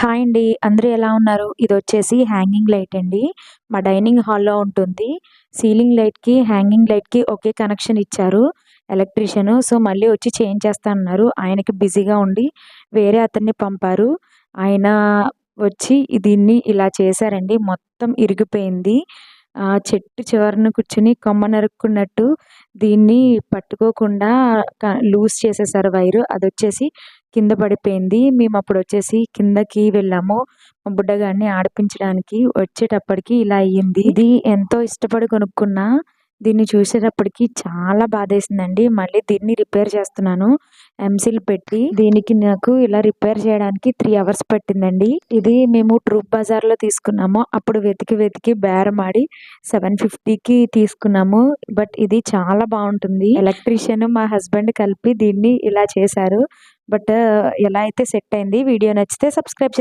Hi అండి. అందరూ ఎలా ఉన్నారు? ఇదొచ్చేసి హ్యాంగింగ్ లైట్ అండి. మా డైనింగ్ హాల్‌లో ఉంటుంది. సీలింగ్ లైట్‌కి, హ్యాంగింగ్ లైట్‌కి ఒకే కనెక్షన్ ఇచ్చారు ఎలక్ట్రీషియను. సో, మళ్ళీ వచ్చి చేంజ్ చేస్తా అన్నారు. ఆయనకి బిజీగా ఉండి వేరే అతన్ని పంపారు. ఆయన వచ్చి దీన్ని ఇలా చేశారండి. మొత్తం ఇరిగిపోయింది. చెట్టు చివరన కూర్చొని కొమ్మ నరుక్కున్నట్టు దీన్ని పట్టుకోకుండా లూజ్ చేసేసారు వైరు. అదొచ్చేసి కింద పడిపోయింది. మేమప్పుడొచ్చేసి కిందకి వెళ్ళాము. మా బుడ్డగాడిని ఆడిపించడానికి. వచ్చేటప్పటికి ఇలా అయ్యింది. ఇది ఎంతో ఇష్టపడి కొనుక్కున్నా. దీన్ని చూసేటప్పటికి చాలా బాధేసిందండి. మళ్ళీ దీన్ని రిపేర్ చేస్తున్నాను. ఎంసీల్ పెట్టి దీనికి నాకు ఇలా రిపేర్ చేయడానికి 3 అవర్స్ పట్టిందండి. ఇది మేము ట్రూప్ బజార్‌లో తీసుకున్నాము. అప్పుడు వెతికి బేరమాడి 750కి తీసుకున్నాము. బట్ ఇది చాలా బావుంటుంది. ఎలక్ట్రీషియన్ మా హస్బెండ్ కలిపి దీన్ని ఇలా చేశారు. బట్ ఎలా అయితే సెట్ అయింది. వీడియో నచ్చితే సబ్స్క్రైబ్